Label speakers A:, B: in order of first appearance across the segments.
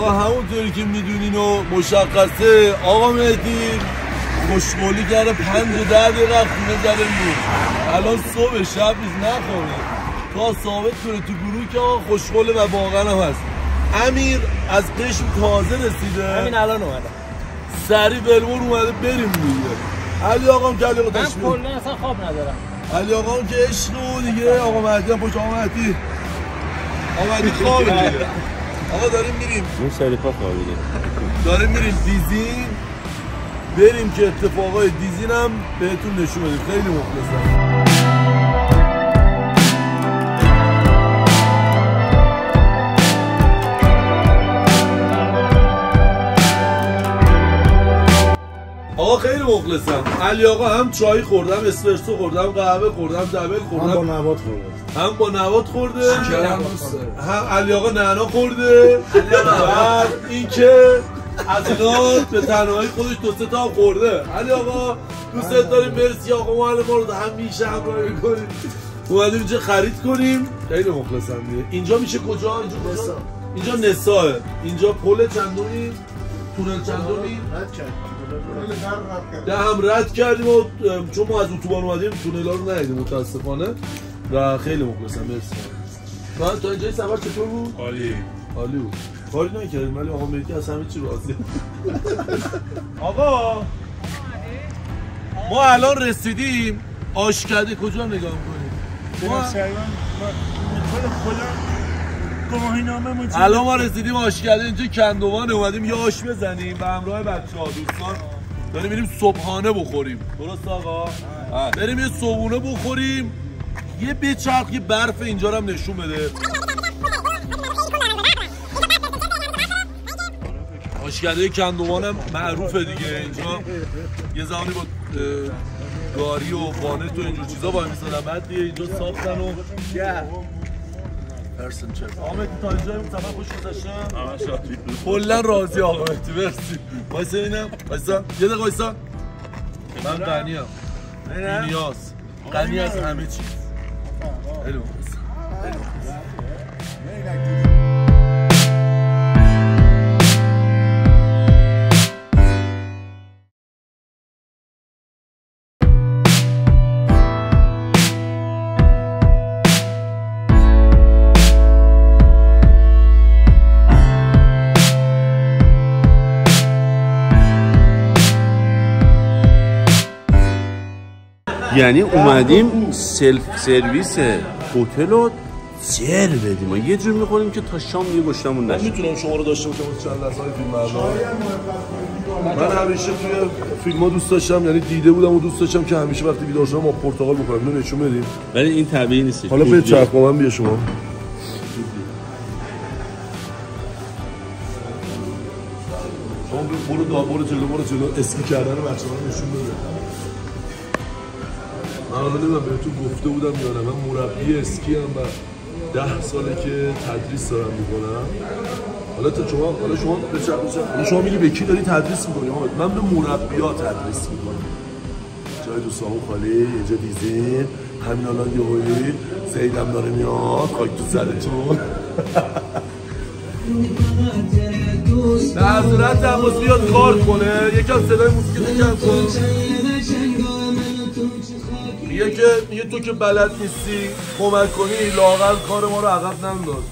A: آقا همونطوری که میدونین و مشخصه آقا مهدی خوشقولی کرده 5 و 10 دقیقه خونه زده بود. الان صبح شب نیست نخوره تا ثابت کنه تو گروه که آقا خوشقوله و واقعا هم هست. امیر از قشم تازه رسیده،
B: همین الان اومده،
A: سری ولمون اومده بریم دیگه. علی آقام که علی آقا
B: من کلا اصلا خواب ندارم.
A: علی آقام که عشق دیگه. آقا مهدی هم پشت آقا مهدی خوابه دیگه. آقا داریم میریم
C: اون شریفا خوابیده،
A: داریم میریم دیزین، بریم که اتفاقای دیزین هم بهتون نشون بدیم. خیلی مخلصم. آقا خیلی مخلصم. علی آقا هم چای خوردم، اسپرسو خوردم، قهوه خوردم، دبل خوردم،
D: هم با نبات خورده،
A: هم با نبات خورده، هم علی آقا نعنا خورده. بعد این که از اینا به تنهایی خودش 2-3 تا هم خورده. علی آقا دوست داریم، مرسی آقا معلم ما رو همیشه همراهی می‌کنید. اومدیم اینجا خرید کنیم. خیلی مخلصم دیگه. اینجا میشه کجا؟ اینجا نساه. اینجا پل چندونی؟ تونل چندونی؟
D: رد کردیم.
A: ده هم رد کردیم و چون ما از اتوبان اومدیم تونلا رو ندیدیم متاسفانه و خیلی مخلصم. مرسی. من تا اینجای سفر چطور بود؟
C: عالی
A: بود. کاری نکردیم ولی آقا مهدی از همه چی راضیه. آقا ما الان رسیدیم آشکده. کجا نگاه می‌کنیم؟ الان ما رسیدیم آشکده. اینجا کندوان اومدیم یه آش بزنیم به همراه بچه‌ها دوستان. داریم میریم صبحانه بخوریم. درست آقا؟ بریم یه صبحونه بخوریم. یه بچرخ یه برف اینجا رو هم نشون بده. آشکده کندوان هم معروفه دیگه. اینجا یه زمانی با گاری و وانت و اینجور چیزا وای می‌سادن، بعد دیگه اینجا ساختن و پرسن چف. آقا مهدی تا اینجا اون سفر خوش گذشته؟ کلا راضی آقا مهدی. مرسی. وایسا اینم. وایسا. یه دقیقه وایسا. من غنی‌ام. بی‌نیاز. غنی از همه چیز. خیلی مخلصم. خیلی مخلصم.
C: یعنی اومدیم سلف سرویس هتل رو سر بدیم و یه جور میخوریم که تا شام یه گشتمون نشه.
A: میتونم شما رو داشته باشم واسه چند لحظه فیلم من همیشه توی فیلم‌ها دوست داشتم، یعنی دیده بودم و دوست داشتم که همیشه وقتی بیدار شدم با پرتقال بخورم. اینو نشون بدیم.
C: ولی این طبیعی نیست.
A: حالا به چرخ با من بیا شما. برو جلو اسکی کردن بچه‌ها رو نشون بده. من حالا نمیدونم بهتون گفته بودم یا نه، من مربی اسکی هم و 10 ساله که تدریس دارم میکنم. حالا شما میگی به کی داری تدریس میکنی؟ من به مربی‌ها تدریس میکنم. جای دوستامون خالی، اینجا دیزین، همین الان یهویی سیدم داره میاد خاک تو سرتون. در صورت تماس بیاد کار کنه، یکم صدای موسیقی کم کن. میگه تو که بلد نیستی کمک کنی، لااقل کار ما رو عقب ننداز.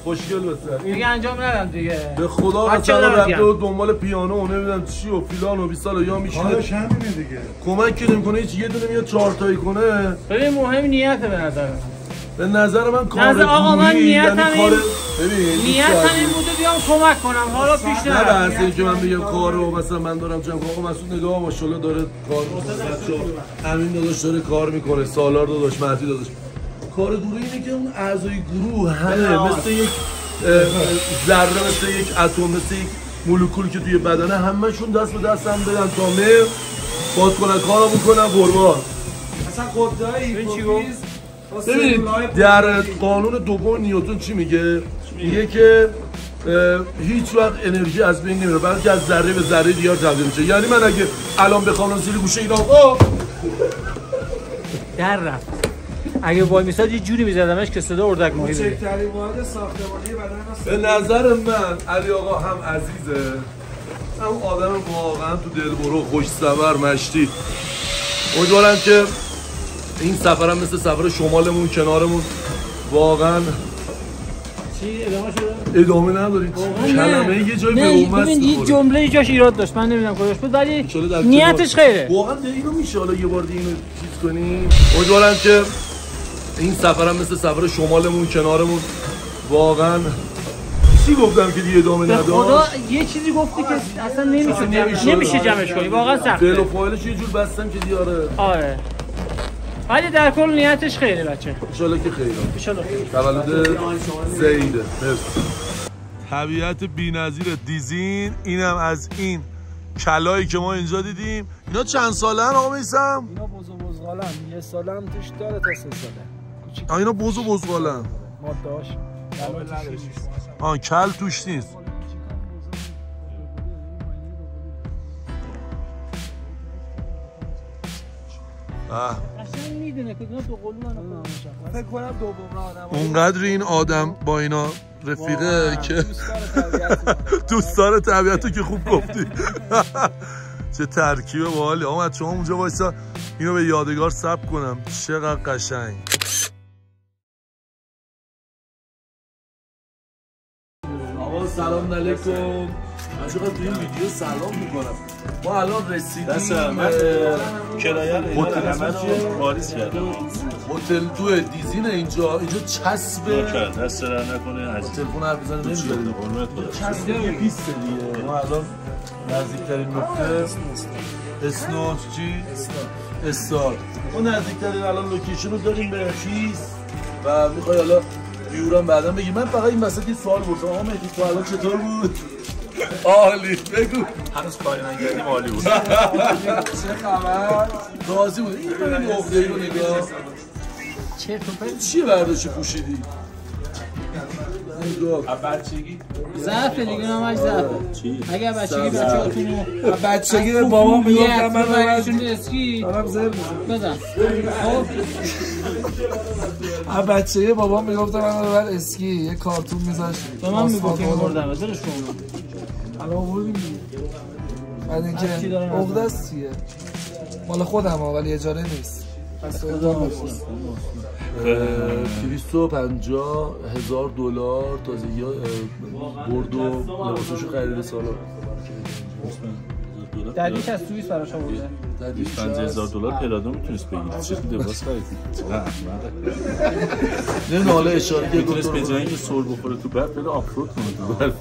A: خوشگل بسه.
B: دیگه انجام ندم دیگه.
A: به خدا مثلا رفته و دنبال پیانو و نمیدونم چی و فیلان و 20 سال یا میشینه.
D: حالش همینه دیگه.
A: کمک که نمیکنه هیچ، یه دونه میاد 4 تایی کنه.
B: ببین مهم نیته به نظر
A: من کار
B: گروهی. آقا من نیتم
A: نیتم
B: این بوده بیام کمک کنم. حالا پیش
A: نه بحث این که من بگم کارو مثلا من دارم جمع کنم. آقا مسعود نگاه ماشاءالله داره کار میکنه. امین داداش داره کار میکنه، سالار داداش، مهدی داداش. کار گروهی اینه که اون اعضای گروه همه مثل یک ذره، مثل یک اتم، مثل یک مولکول که توی بدنه همشون دست به دست هم بدن تا مر باز کنن کارو بکنن قربان.
D: اصلا خودداری
A: ببینید در قانون دوم نیوتن چی میگه؟ میگه که هیچ وقت انرژی از بین نمیره بلکه از ذره به ذره دیگر تبدیل میشه. یعنی من اگه الان بخوام زیر گوشه این آقا
B: در رفت اگه وای میساد یه جوری میزدمش که صدا اردک ماهی بده.
D: کوچکترین واحد ساختمانی بدن
A: به نظر من علی آقا هم عزیزه، هم آدم واقعا تو دلبرو، خوش صبر، مشتی. امیدوارم که این سفرم مثل سفر شمالمون کنارمون واقعا
B: چی ادامه شده؟
A: ادامه ندارید. کلمه یه جای به اومد
B: ببین یه جمله جاش ایراد داشت، من نمیدونم کجاش بود ولی
A: انشالله
B: نیتش خیره.
A: واقعا اینو میشه حالا یه بار دیگه اینو چیز کنیم. امیدوارم که این سفرم مثل سفر شمالمون کنارمون واقعا چی گفتم که دیگه ادامه نداشت.
B: خدا یه چیزی گفتی که اصلا نمیشه جمعش کنی، واقعا سخته.
A: فعل و فاعلش یه جور بستم که دیگه
B: آره. ولی در کل نیتش خیره بچه.
A: انشالله که خیره.
B: انشالله خیر.
A: تولد زیده. طبیعت بی‌نظیر دیزین. اینم از این کلایی که ما اینجا دیدیم. اینا چند ساله ان آقا میسم؟
D: اینا بزغالن، یه ساله هم توش داره تا 3 ساله.
A: اینا بزغالن.
D: ماده‌اش
A: کل توش نیست.
B: اصلا میدونه که دو قلوان
D: فکر کنم دوم آدم.
A: اونقدر این آدم با اینا رفیقه که دوستدار طبیعتو که خوب گفتی. چه ترکیب باحالی. آمد شما اونجا وایسا اینو به یادگار ثبت کنم. چقدر قشنگ. آقا سلام علیکم. من چقدر تو این ویدیو سلام میکنم. ما الان رسیدیم
C: کرایه رو واریز کردم.
A: هتل تو دیزینه اینجا چسبه.
C: دست را نکنه عزیز.
A: تلفن حرف بزنه نمی‌ذارید. چسبه یه پیست دیگه. ما الان نزدیکترین نقطه اسنو چی؟ استار. ما نزدیکترین الان لوکیشن رو داریم به پیست و میخوای حالا بیورم بعدا بگی. من فقط این وسط یه سوال پرسیدم. آقا مهدی تو الان چطور بود؟ عالی. بگو.
C: هنوز کاری نکردیم عالی بود.
D: چه خبر؟
A: راضی بود. این ببین عقده‌ای رو نگاه. چیه برداشتی پوشیدی؟
C: بچگی
B: ضعف دیگه نماش ضعف. اگه بچگی بچه‌هاتونو
D: بچگی به بابام میگفتم من
B: برایشون اسکی
D: دارم زر
B: بزن.
D: خب بچگی بابام میگفتم من ببر اسکی یه کارتون میذاشت.
B: به من میگفتی می‌بردم ازش شما.
D: الان آوردیم دیگه. بعد اینکه عقده است چیه؟ مال خودم ها ولی اجاره نیست. پس
A: $250,000 تازگی برد و لباساشو خرید سالا.
B: دردیش از سوئیس براش آورده.
C: $50,000 پلادو میتونست بگیری. چه لباس خریدی؟
A: نه حالا اشاره که
C: میتونست به جای اینکه سر بخوره تو برف بره آفرود کنه تو برف.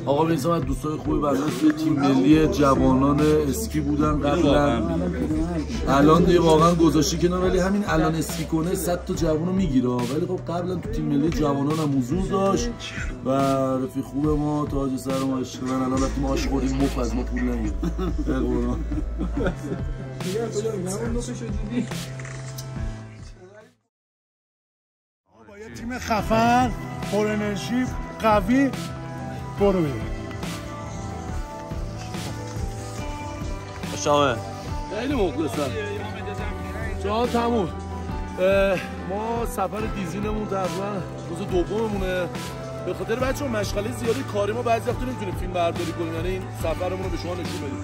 A: آقا میسم از دوستای خوبی بنده توی تیم ملی جوانان اسکی بودن قبلا. الان دیگه واقعا گذاشتی کنار ولی همین الان اسکی کنه 100 تا جوانو میگیره. ولی خب قبلا تو تیم ملی جوانان هم حضور داشت و رفیق خوب ما تاج سر ما عشق من. الان وقتی ما آش خوردیم مفت از ما پول نگیر.
E: با یه تیم خفن پر انرژی قوی برو بریم.
C: شامه
A: خیلی مخلصم. جان تموم. ما سفر دیزینمون تقریبا روز دوممونه. به خاطر بچه‌ها مشغله زیادی کاری ما بعضی وقتا نمیتونیم فیلم برداری کنیم، یعنی این سفرمون رو به شما نشون بدیم.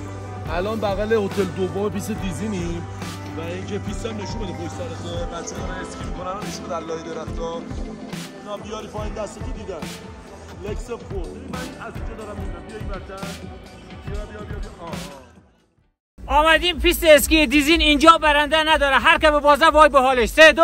A: الان بغل هتل دوم پیست دیزینیم و اینکه پیست هم نشون بده پشت سرت. بچه‌ها دارن اسکی می‌کنن و نشون بده لای درختا. اینا بیاری پایین دستتو دیدن. لکس فور. من از اینجا دارم میبینم. بیا این ورتر. بیا.
B: آمدیم پیست اسکی دیزین. اینجا برنده نداره، هر که به بازه وای به حالش. 3 2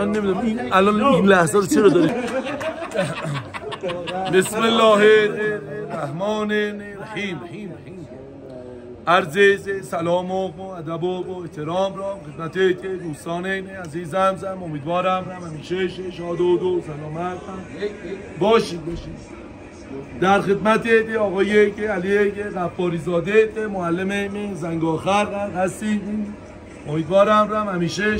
A: من نمیدونم این الان این لحظه رو چرا داری. بسم الله الرحمن الرحیم. عرض سلام و ادب و احترام را خدمت دوستان عزیزم. امیدوارم همیشه شاد و سلامت باشید. در خدمت آقای علی غفاری زاده معلم زنگاخر هستید. امیدوارم همیشه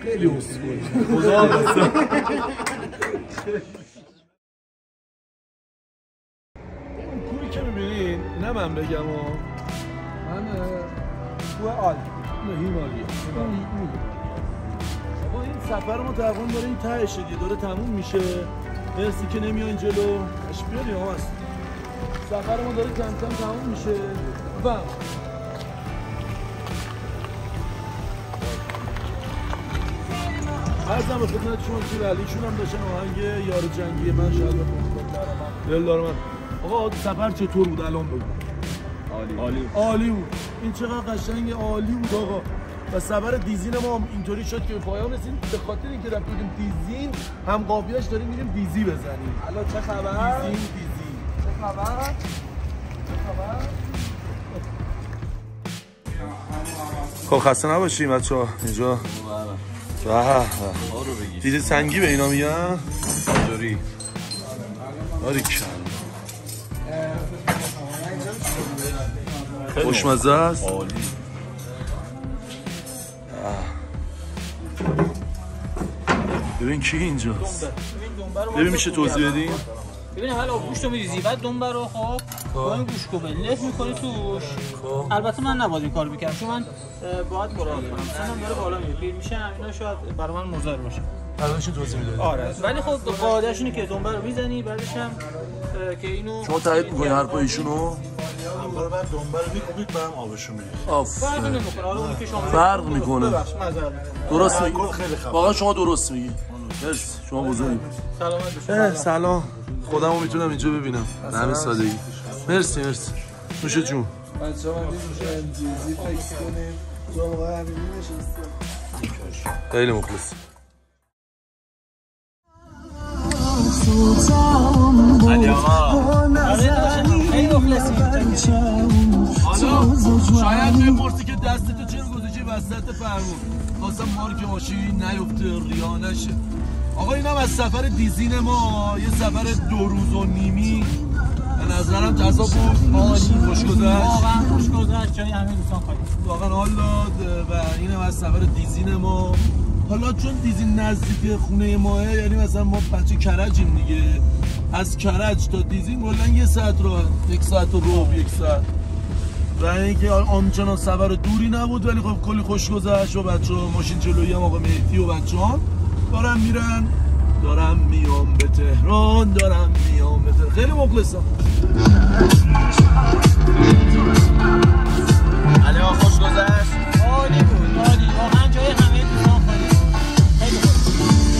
A: خیلی اسکول خدا قسم. کوری که میبینین نه من بگم من کوه آل هیمالیا. آقا این سفر ما تقریبا داره این تهشه دیگه، داره تموم میشه. مرسی که نمیاین جلو. اش بیاریم ها هست. سفر ما داره کم کم تموم میشه. بفهم عرضم به خدمت شما که علیشون هم داشتن آهنگ یار جنگی من شاید بخونم. دلدار من. آقا سفر چطور بود الان بگو؟ عالی بود. این چقدر قشنگ عالی بود آقا. و سفر دیزین ما اینطوری شد که به پایان رسیدیم به خاطر اینکه رفتیم دیزین هم قافیه‌اش داریم میریم دیزی بزنیم. الان چه خبر؟ دیزی. چه خبر؟ خب خسته نباشیم بچه‌ها. اینجا دیده سنگی به اینا میگن آجوری آری کن خوشمزه است. ببین کی اینجاست. ببین میشه توضیح بدین.
B: ببین اول آبگوشت رو میریزی بعد دنبر رو خب با این گوشت رو لف میکنی توش. البته من نباید این کار بکنم چون من باید مراقب کنم. سنم داره بالا میره پیر میشه اینا شاید برای من مضر باشه.
A: الانش توضیح میدید.
B: آره ولی خب قاعده‌اش اینه که دنبر رو میزنی بعدش هم که اینو
A: شما تایید می‌کنید حرفای ایشونو.
E: بعد دنبال می‌کوبید برام آبشو می‌ریزید.
A: آفرین.
B: فرق نمی‌کنه. حالا اون که شما
A: فرق می‌کنه. درست میگی.
E: خیلی خبر.
A: واقعا شما درست میگی. مرسی. شما بزرگید.
B: سلامت باشید.
A: سلام. خودمو میتونم اینجا ببینم. به همین سادگی. مرسی. نوش جون.
D: بچه‌ها من میشه امتیازی فکس کنیم. تو موقع همین نشسته.
A: خیلی مخلص.
B: علی آقا خیلی مخلصی.
A: شاید میپرسی که دستتو چرا گذاشتی وسط فرمون. خواستم مارک ماشین نیفته ریا نشه. آقا اینم از سفر دیزین ما یه سفر 2 روز و نیمی به نظرم جذاب بود. عالی خوش گذشت.
B: واقعا خوش گذشت. جای همه دوستان خالی.
A: واقعا حال داد و اینم از سفر دیزین ما. حالا چون دیزین نزدیک خونه ماه یعنی مثلا ما بچه کرجیم دیگه. از کرج تا دیزین کلا 1 ساعت راه. 1 ساعت و ربع 1 ساعت. و اینکه آنچنان سفر دوری نبود ولی خب کلی خوش گذشت و بچه‌ها ماشین جلویی هم آقا مهدی و بچه‌ها دارم میرن. دارم میام به تهران. خیلی مخلصم.
F: علی آقا خوش گذشت.